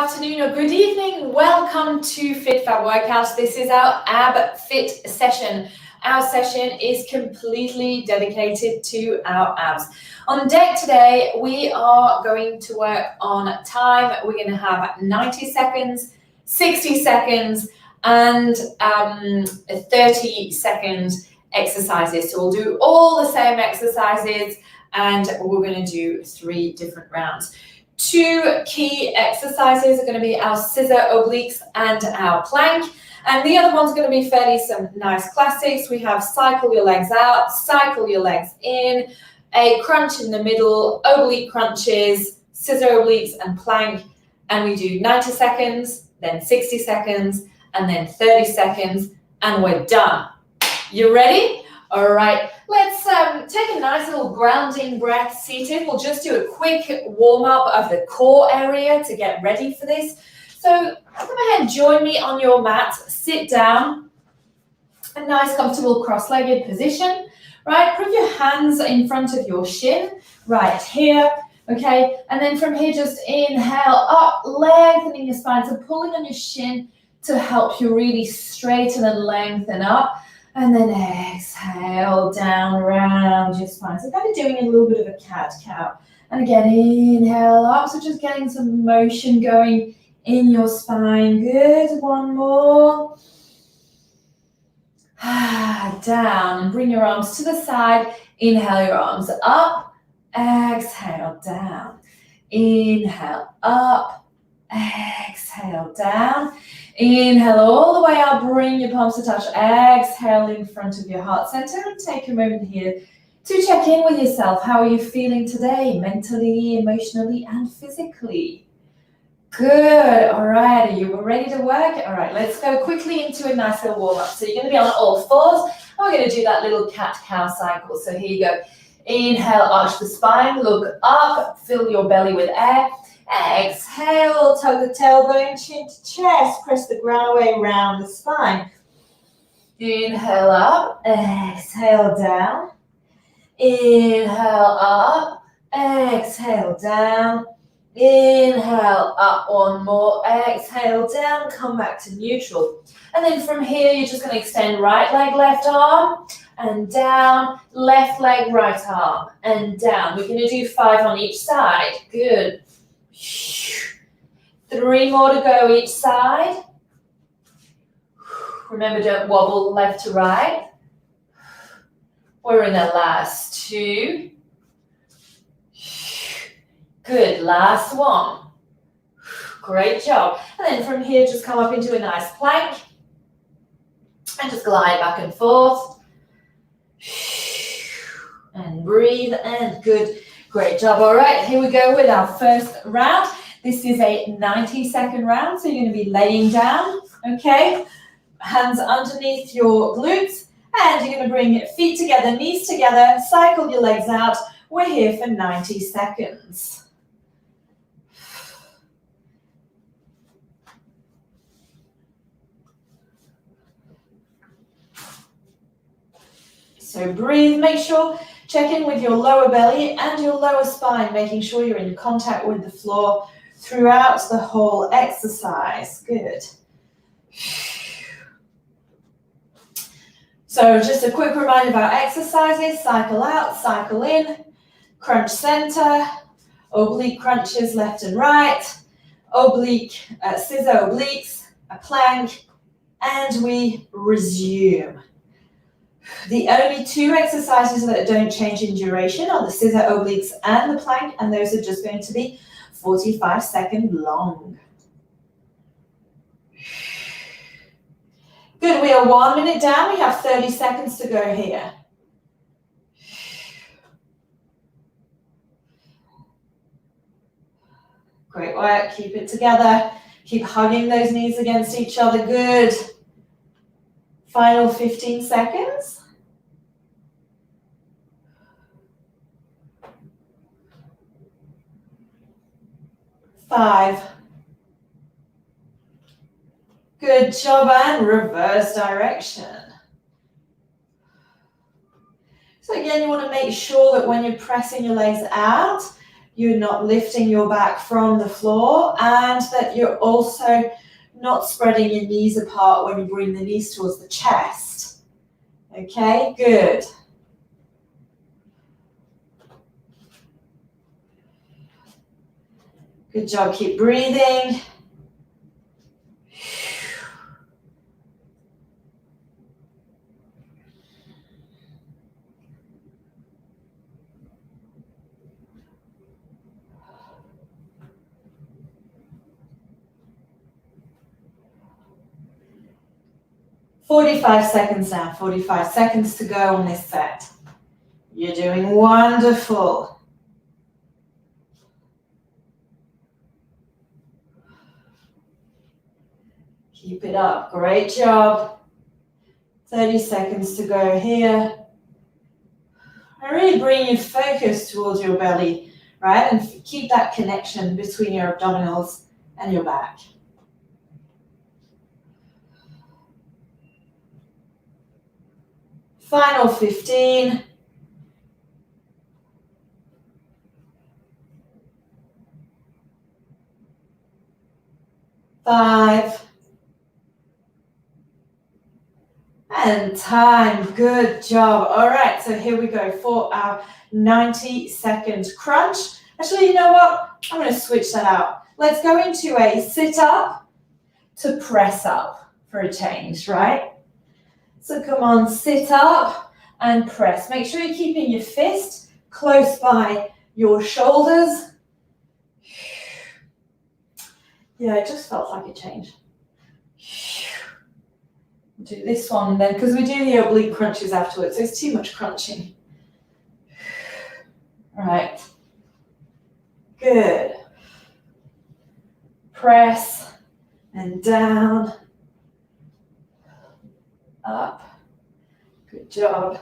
afternoon or good evening. Welcome to Fit Fab Workouts. This is our AbFit session. Our session is completely dedicated to our abs. On deck today, we are going to work on time. We're going to have 90 seconds, 60 seconds, and 30-second exercises. So we'll do all the same exercises, and we're going to do 3 different rounds. 2 key exercises are going to be our scissor obliques and our plank. And the other one's going to be fairly some nice classics. We have cycle your legs out, cycle your legs in, a crunch in the middle, oblique crunches, scissor obliques and plank. And we do 90 seconds, then 60 seconds, and then 30 seconds, and we're done. You ready? All right, let's take a nice little grounding breath seated. We'll just do a quick warm up of the core area to get ready for this. So come ahead and join me on your mat. Sit down, a nice comfortable cross-legged position, right? Put your hands in front of your shin, right here, okay? And then from here, just inhale up, lengthening your spine. So pulling on your shin to help you really straighten and lengthen up. And then exhale down around your spine. So kind of doing a little bit of a cat-cow. And again, inhale up. So just getting some motion going in your spine. Good. One more. Down. And bring your arms to the side. Inhale your arms up. Exhale down. Inhale up. Exhale down. Inhale all the way up, bring your palms to touch. Exhale in front of your heart center and take a moment here to check in with yourself. How are you feeling today, mentally, emotionally, and physically? Good. All right. Are you ready to work? All right. Let's go quickly into a nice little warm up. So you're going to be on all fours. And we're going to do that little cat-cow cycle. So here you go. Inhale, arch the spine, look up, fill your belly with air. Exhale, tug the tailbone, chin to chest, press the ground away around the spine. Inhale up, exhale down. Inhale up, exhale down. Inhale up, one more, exhale down, come back to neutral. And then from here, you're just going to extend right leg, left arm, and down, left leg, right arm, and down. We're going to do 5 on each side. Good. 3 more to go each side. Remember, don't wobble left to right. We're in the last 2. Good, last one. Great job. And then from here, just come up into a nice plank and just glide back and forth. And breathe, and good. Great job. All right, here we go with our first round. This is a 90-second round, so you're going to be laying down, okay? Hands underneath your glutes, and you're going to bring feet together, knees together, cycle your legs out. We're here for 90 seconds. So breathe, make sure, check in with your lower belly and your lower spine, making sure you're in contact with the floor throughout the whole exercise. Good. So just a quick reminder of our exercises. Cycle out, cycle in, crunch center, oblique crunches left and right, oblique, scissor obliques, a plank, and we resume. The only 2 exercises that don't change in duration are the scissor obliques and the plank, and those are just going to be 45-second long. Good, we are 1 minute down. We have 30 seconds to go here. Great work, keep it together. Keep hugging those knees against each other, good. Final 15 seconds. 5. Good job, and reverse direction. So again, you want to make sure that when you're pressing your legs out, you're not lifting your back from the floor, and that you're also not spreading your knees apart when you bring the knees towards the chest. Okay, good. Good job, keep breathing. 45 seconds now, 45 seconds to go on this set. You're doing wonderful. Keep it up, great job. 30 seconds to go here. And really bring your focus towards your belly, right? And keep that connection between your abdominals and your back. Final 15. 5. And time, good job. All right, so here we go for our 90-second crunch. Actually, you know what? I'm going to switch that out. Let's go into a sit-up to press up for a change, right? So come on, sit up and press. Make sure you're keeping your fist close by your shoulders. Yeah, it just felt like a change. Do this one then, because we do the oblique crunches afterwards, so it's too much crunching. All right. Good. Press and down. Up. Good job.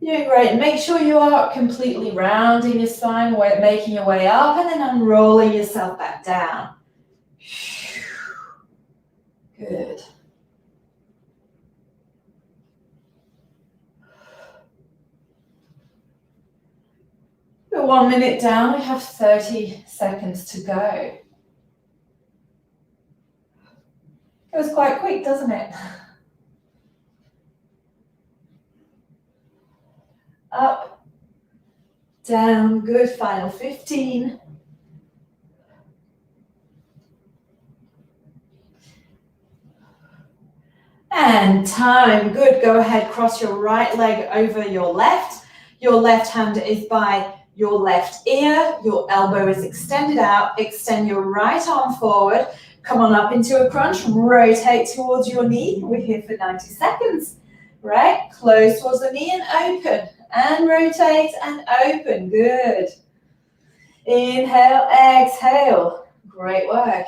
You're doing great. And make sure you are completely rounding your spine, making your way up, and then unrolling yourself back down. Good. We're 1 minute down. We have 30 seconds to go. Goes quite quick, doesn't it? Up, down, good. Final 15. And time, good. Go ahead, cross your right leg over your left. Your left hand is by your left ear. Your elbow is extended out. Extend your right arm forward. Come on up into a crunch. Rotate towards your knee. We're here for 90 seconds. Right? Close towards the knee and open. And rotate and open. Good. Inhale, exhale. Great work.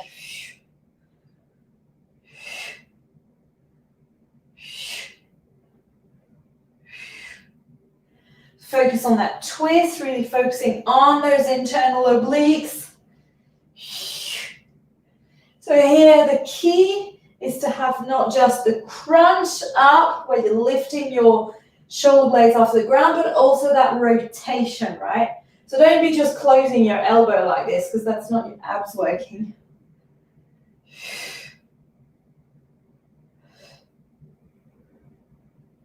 Focus on that twist, really focusing on those internal obliques. So here the key is to have not just the crunch up where you're lifting your shoulder blades off the ground, but also that rotation, right? So don't be just closing your elbow like this, because that's not your abs working.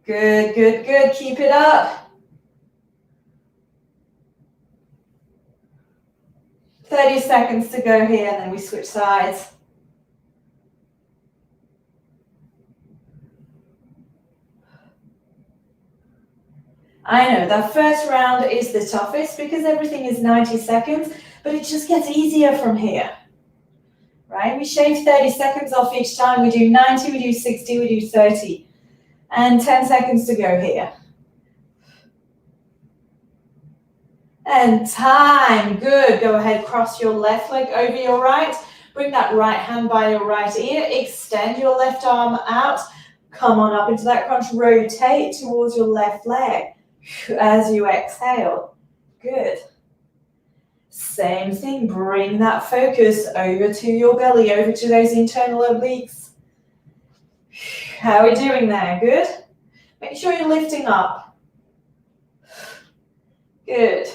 Good, good, good. Keep it up. 30 seconds to go here, and then we switch sides. I know that first round is the toughest because everything is 90 seconds, but it just gets easier from here, right? We shave 30 seconds off each time. We do 90, we do 60, we do 30, and 10 seconds to go here. And time, good. Go ahead, cross your left leg over your right. Bring that right hand by your right ear. Extend your left arm out. Come on up into that crunch. Rotate towards your left leg as you exhale. Good. Same thing. Bring that focus over to your belly, over to those internal obliques. How are we doing there? Good. Make sure you're lifting up. Good.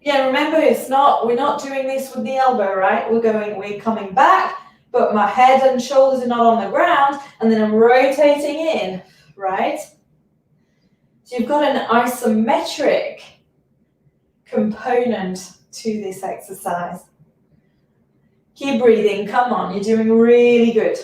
Yeah, remember, we're not doing this with the elbow, right? We're coming back, but my head and shoulders are not on the ground, and then I'm rotating in, right? So you've got an isometric component to this exercise. Keep breathing, come on, you're doing really good.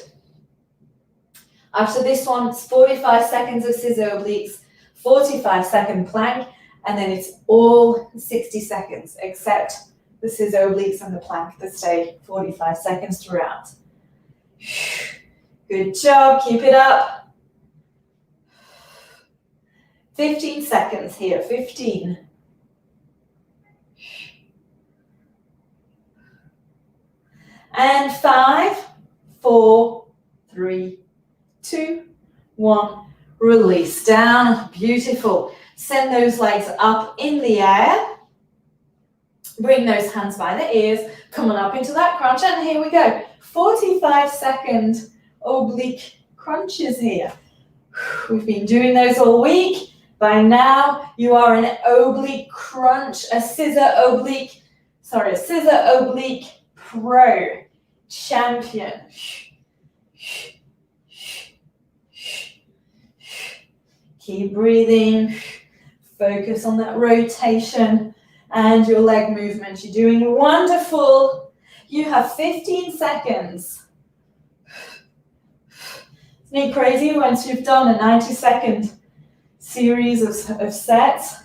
After this one, it's 45 seconds of scissor obliques, 45-second plank, and then it's all 60 seconds, except the scissor obliques and the plank that stay 45 seconds throughout. Good job, keep it up. 15 seconds here, 15. And 5, 4, 3, 2, 1. Release down, beautiful. Send those legs up in the air. Bring those hands by the ears, coming up into that crunch, and here we go. 45-second oblique crunches here. We've been doing those all week. By now, you are an oblique crunch, a scissor oblique pro champion. Keep breathing. Focus on that rotation and your leg movement. You're doing wonderful. You have 15 seconds. Isn't it crazy once you've done a 90-second series of sets?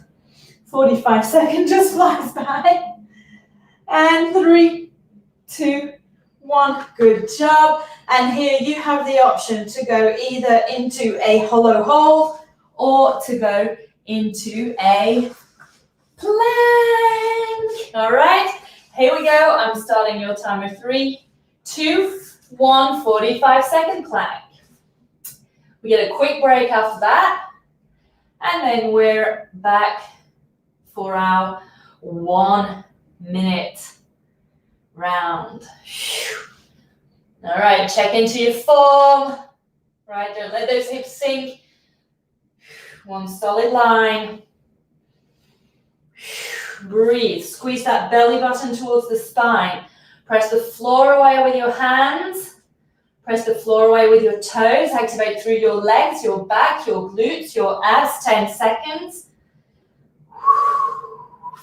45 seconds just flies by. And 3, 2, 1. Good job. And here you have the option to go either into a hollow hold or to go into a plank. All right, here we go. I'm starting your timer. 3, 2, 1, 45-second plank. We get a quick break after that, and then we're back for our 1 minute round. All right, check into your form. Right, don't let those hips sink. One solid line. Breathe. Squeeze that belly button towards the spine. Press the floor away with your hands. Press the floor away with your toes. Activate through your legs, your back, your glutes, your abs. 10 seconds.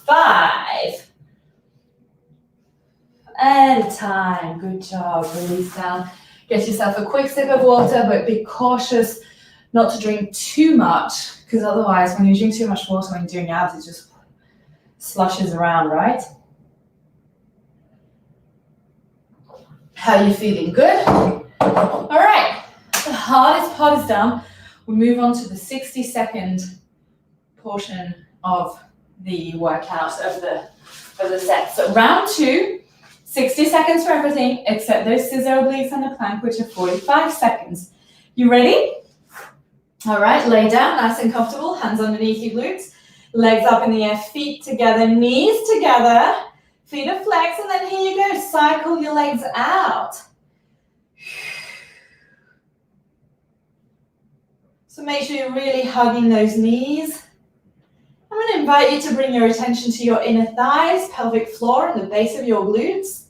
5. And time. Good job. Release down. Get yourself a quick sip of water, but be cautious not to drink too much, because otherwise when you drink too much water when you're doing abs, it just slushes around, right? How are you feeling? Good? All right, the hardest part is done. We move on to the 60-second portion of the workout of the set. So round 2, 60 seconds for everything except those scissor obliques and the plank, which are 45 seconds. You ready? All right, lay down, nice and comfortable, hands underneath your glutes, legs up in the air, feet together, knees together, feet are flexed, and then here you go, cycle your legs out. So make sure you're really hugging those knees. I'm going to invite you to bring your attention to your inner thighs, pelvic floor, and the base of your glutes.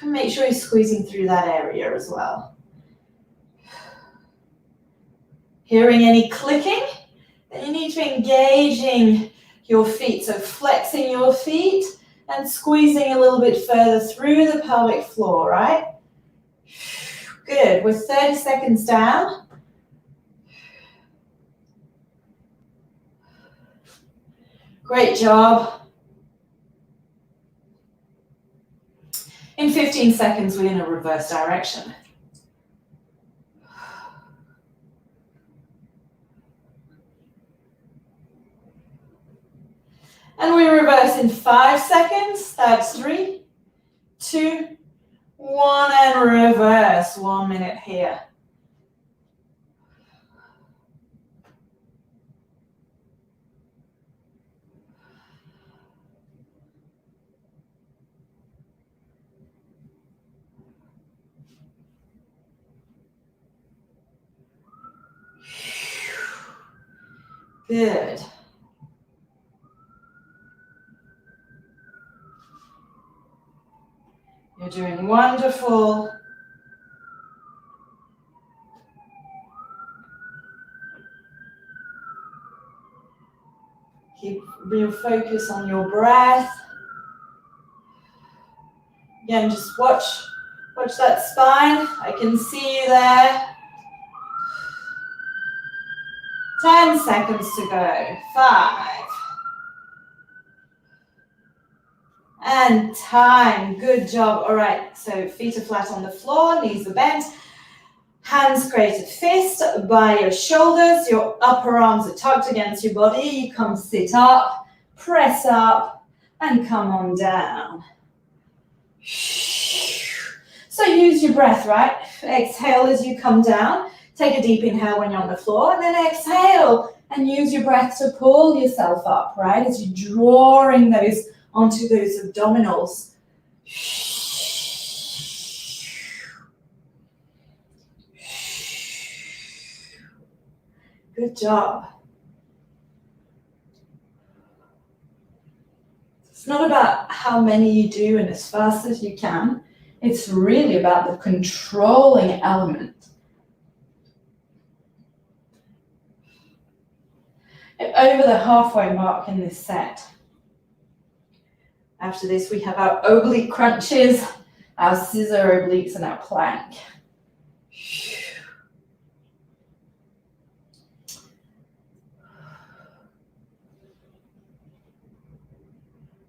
And make sure you're squeezing through that area as well. Hearing any clicking, then you need to be engaging your feet. So flexing your feet and squeezing a little bit further through the pelvic floor, right? Good. We're 30 seconds down. Great job. In 15 seconds, we're in a reverse direction. And we reverse in 5 seconds. That's 3, 2, 1, and reverse. 1 minute here. Good. You're doing wonderful. Keep real focus on your breath. Again, just watch that spine. I can see you there. 10 seconds to go. 5. And time. Good job. All right, so feet are flat on the floor, knees are bent. Hands create a fist by your shoulders. Your upper arms are tucked against your body. You come sit up, press up, and come on down. So use your breath, right? Exhale as you come down. Take a deep inhale when you're on the floor, and then exhale and use your breath to pull yourself up, right? As you're drawing those onto those abdominals. Good job. It's not about how many you do and as fast as you can. It's really about the controlling element. Over the halfway mark in this set. After this, we have our oblique crunches, our scissor obliques, and our plank.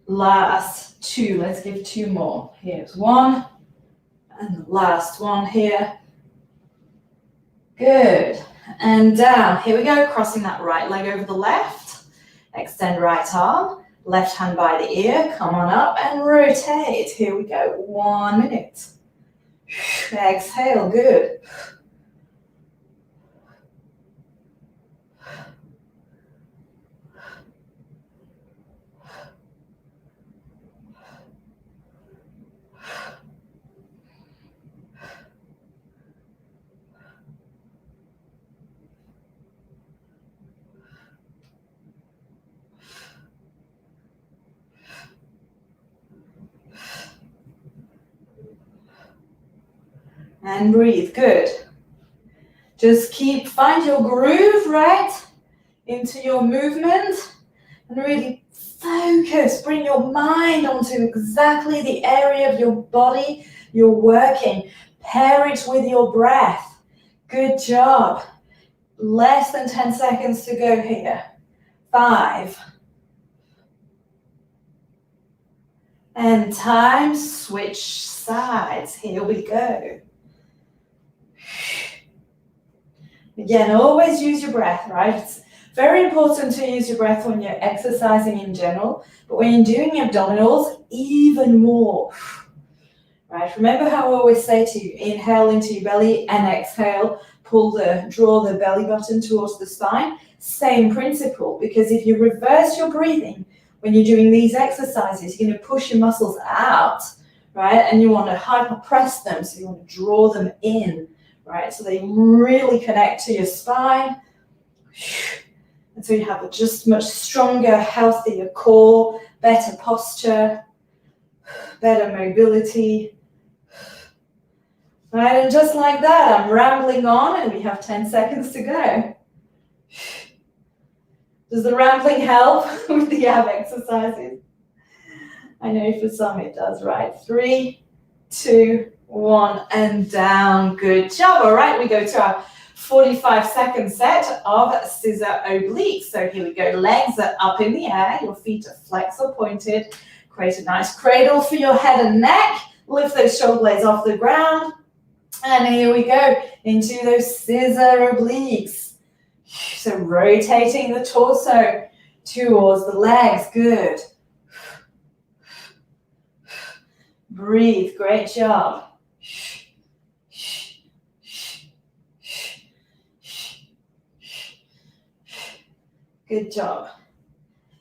Last 2, let's give 2 more. Here's 1, and the last one here. Good, and down. Here we go, crossing that right leg over the left. Extend right arm, left hand by the ear, come on up and rotate. Here we go, 1 minute. Exhale, good. And breathe, good. Just find your groove, right, into your movement, and really focus, bring your mind onto exactly the area of your body you're working. Pair it with your breath. Good job. Less than 10 seconds to go here. 5. And time, switch sides. Here we go. Again, always use your breath, right? It's very important to use your breath when you're exercising in general, but when you're doing abdominals, even more. Right? Remember how I always say to you, inhale into your belly and exhale, draw the belly button towards the spine. Same principle, because if you reverse your breathing when you're doing these exercises, you're going to push your muscles out, right? And you want to hyperpress them, so you want to draw them in. Right, so they really connect to your spine. And so you have a just much stronger, healthier core, better posture, better mobility. Right, and just like that, I'm rambling on and we have 10 seconds to go. Does the rambling help with the ab exercises? I know for some it does, right? 3, 2, 1, and down. Good job. All right, we go to our 45-second set of scissor obliques. So here we go. Legs are up in the air. Your feet are flexor pointed. Create a nice cradle for your head and neck. Lift those shoulder blades off the ground. And here we go into those scissor obliques. So rotating the torso towards the legs. Good. Breathe. Great job. Good job.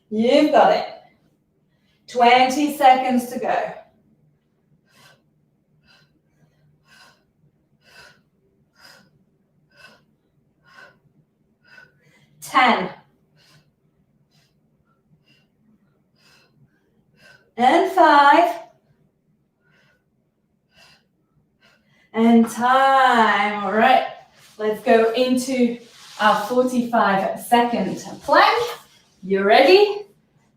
You've got it. 20 seconds to go. 10, And time. All right, let's go into our 45-second plank. You ready?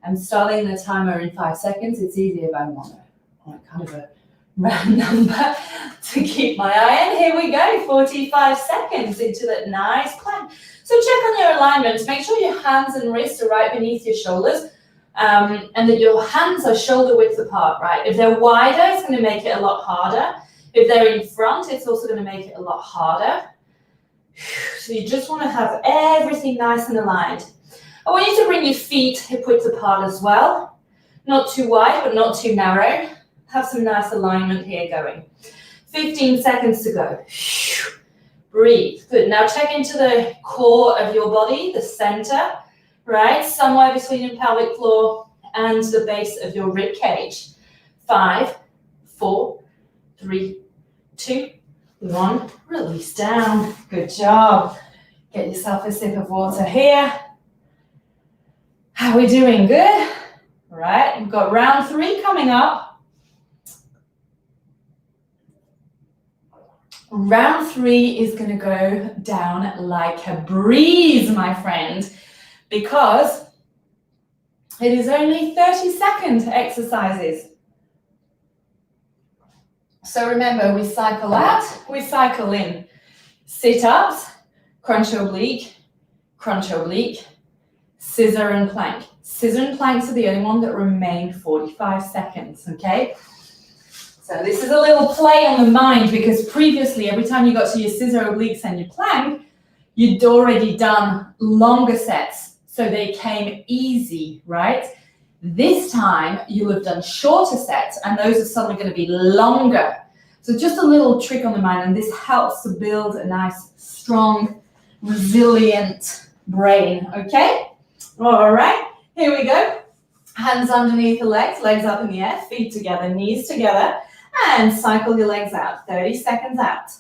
I'm starting the timer in 5 seconds. It's easy if I want kind of a round number to keep my eye on. Here we go, 45 seconds into that nice plank. So check on your alignment. Make sure your hands and wrists are right beneath your shoulders, and that your hands are shoulder width apart, right? If they're wider, it's going to make it a lot harder. If they're in front, it's also going to make it a lot harder. So you just want to have everything nice and aligned. I want you to bring your feet hip width apart as well. Not too wide, but not too narrow. Have some nice alignment here going. 15 seconds to go. Breathe. Good. Now check into the core of your body, the center, right? Somewhere between your pelvic floor and the base of your rib cage. 5, 4, 3, 2, 1. Release down. Good job. Get yourself a sip of water here. How are we doing? Good? All right, we've got round 3 coming up. Round 3 is going to go down like a breeze, my friend, because it is only 30-second exercises. So remember, we cycle out, we cycle in. Sit-ups, crunch oblique, scissor and plank. Scissor and planks are the only one that remain 45 seconds, okay? So this is a little play on the mind, because previously, every time you got to your scissor obliques and your plank, you'd already done longer sets, so they came easy, right? This time, you'll have done shorter sets, and those are suddenly going to be longer. So just a little trick on the mind, and this helps to build a nice, strong, resilient brain, okay? All right, here we go. Hands underneath the legs, legs up in the air, feet together, knees together, and cycle your legs out. 30 seconds out.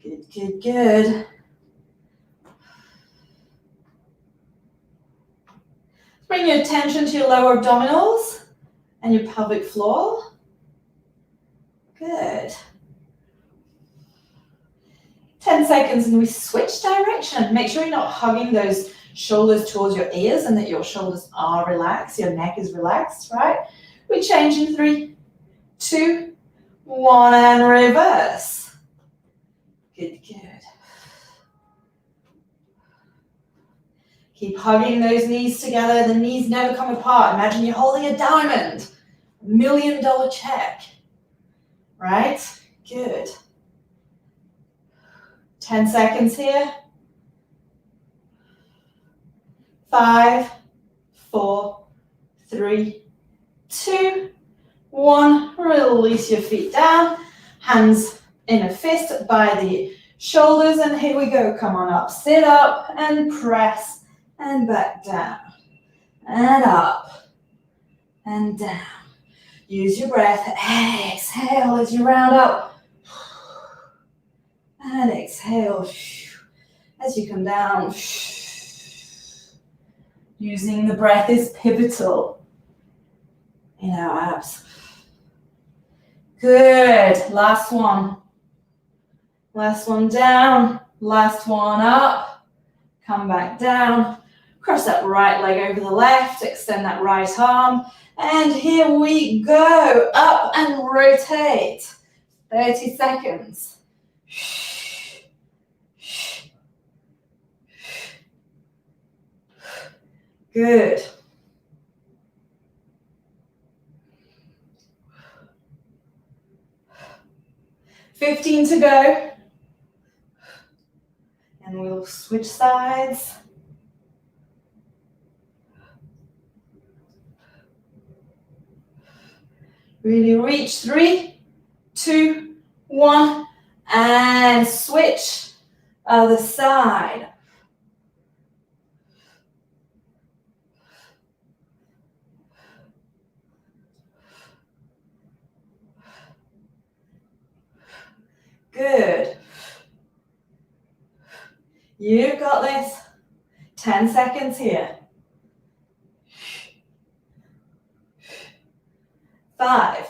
Good, good, good. Bring your attention to your lower abdominals and your pelvic floor. Good. 10 seconds and we switch direction. Make sure you're not hugging those shoulders towards your ears and that your shoulders are relaxed, your neck is relaxed, right? We change in 3, 2, 1, and reverse. Good, good. Keep hugging those knees together. The knees never come apart. Imagine you're holding a diamond, $1 million check, right? Good. 10 seconds here. 5, 4, 3, 2, 1. Release your feet down. Hands in a fist by the shoulders. And here we go. Come on up. Sit up and press and back down. And up and down. Use your breath. Exhale as you round up. And exhale as you come down. Using the breath is pivotal in our abs. Good. Last one. Last one down. Last one up. Come back down. Cross that right leg over the left. Extend that right arm. And here we go. Up and rotate. 30 seconds. Good. $15 to go. And we'll switch sides. Really reach. 3, 2, 1. And switch. Other side. Good. You've got this. 10 seconds here. 5,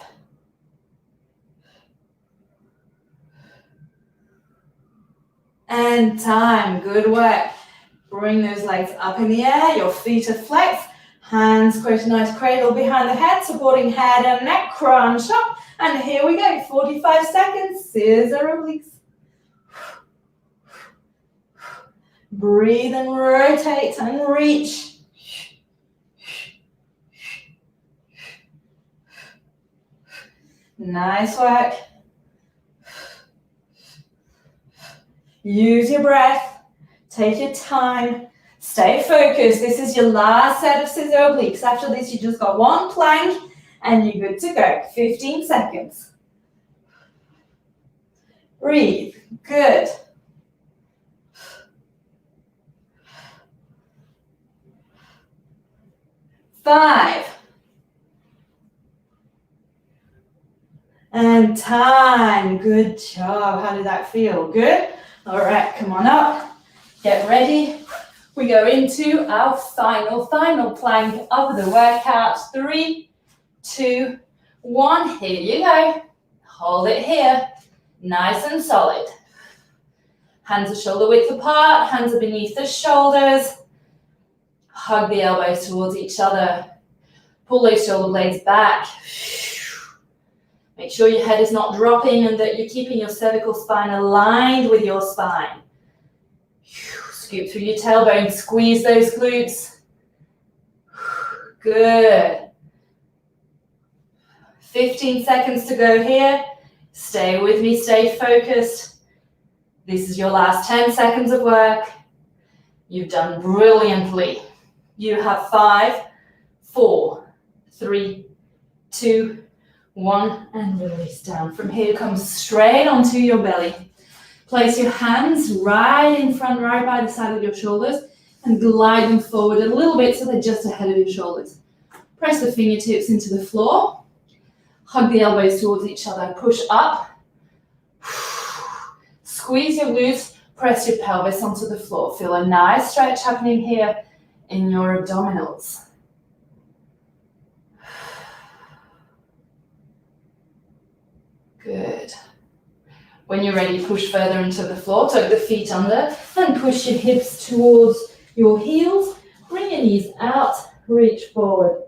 And time. Good work. Bring those legs up in the air. Your feet are flexed. Hands create a nice cradle behind the head, supporting head and neck. Crunch up. And here we go. 45 seconds. Scissor obliques. Breathe and rotate and reach. Nice work. Use your breath. Take your time. Stay focused. This is your last set of scissor obliques. After this, you just got one plank and you're good to go. 15 seconds. Breathe. Good. Five. And time. Good job. How did that feel? Good? All right, come on up. Get ready. We go into our final plank of the workout. 3, 2, 1. Here you go. Hold it here. Nice and solid. Hands are shoulder width apart. Hands are beneath the shoulders. Hug the elbows towards each other. Pull those shoulder blades back. Make sure your head is not dropping and that you're keeping your cervical spine aligned with your spine. Scoop through your tailbone, squeeze those glutes. Good. 15 seconds to go here. Stay with me, stay focused. This is your last 10 seconds of work. You've done brilliantly. You have 5, 4, 3, 2, 1, and release down. From here, come straight onto your belly. Place your hands right in front, right by the side of your shoulders, and glide them forward a little bit so they're just ahead of your shoulders. Press the fingertips into the floor. Hug the elbows towards each other. Push up. Squeeze your glutes. Press your pelvis onto the floor. Feel a nice stretch happening here in your abdominals. Good. When you're ready, push further into the floor, tuck the feet under and push your hips towards your heels. Bring your knees out, reach forward,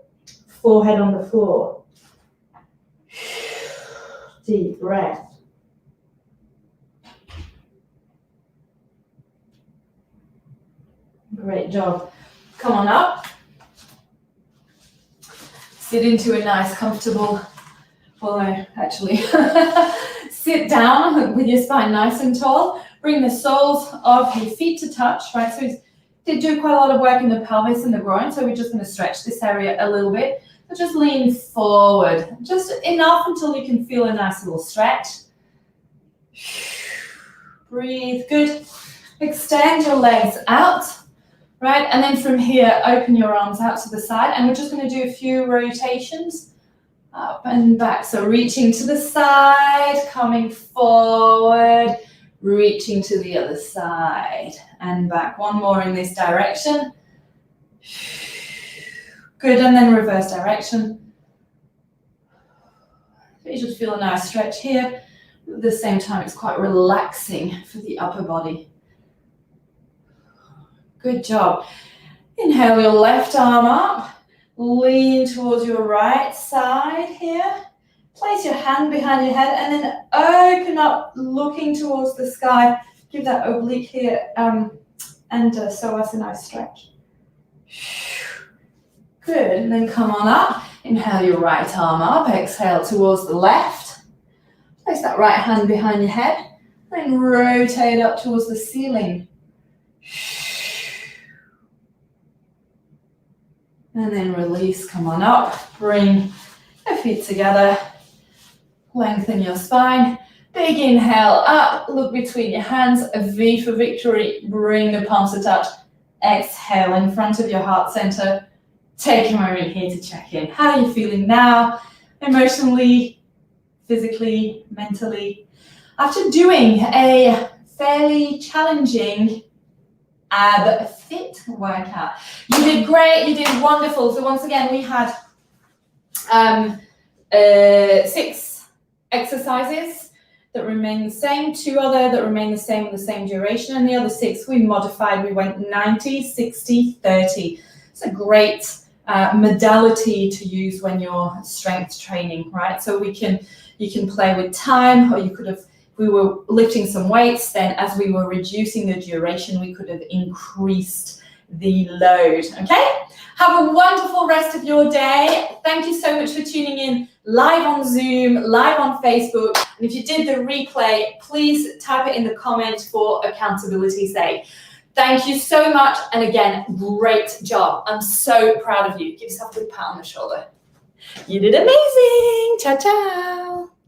forehead on the floor. Deep breath. Great job. Come on up. Sit into a nice, comfortable, well, no, actually, sit down with your spine nice and tall. Bring the soles of your feet to touch, right? So we did do quite a lot of work in the pelvis and the groin, so we're just going to stretch this area a little bit. So just lean forward, just enough until you can feel a nice little stretch. Breathe, good. Extend your legs out, right? And then from here, open your arms out to the side, and we're just going to do a few rotations. Up and back. So reaching to the side, coming forward, reaching to the other side and back. One more in this direction. Good, and then reverse direction. So you just feel a nice stretch here. At the same time, it's quite relaxing for the upper body. Good job. Inhale your left arm up. Lean towards your right side here. Place your hand behind your head and then open up, looking towards the sky. Give that oblique here and so that's a nice stretch. Good, and then come on up. Inhale your right arm up, exhale towards the left. Place that right hand behind your head, then rotate up towards the ceiling. And then release, come on up, bring your feet together, lengthen your spine. Big inhale up, look between your hands, a V for victory, bring the palms to touch. Exhale in front of your heart center. Take a moment here to check in. How are you feeling now, emotionally, physically, mentally? After doing a fairly challenging AbFit workout. You did great, you did wonderful. So once again, we had 6 exercises that remain the same, 2 other that remain the same with the same duration, and the other 6 we modified. We went 90, 60, 30. It's a great modality to use when you're strength training, right? So you can play with time, or you could have, if we were lifting some weights, then as we were reducing the duration, we could have increased the load, okay? Have a wonderful rest of your day. Thank you so much for tuning in live on Zoom, live on Facebook. And if you did the replay, please type it in the comments for accountability's sake. Thank you so much. And again, great job. I'm so proud of you. Give yourself a good pat on the shoulder. You did amazing. Ciao, ciao.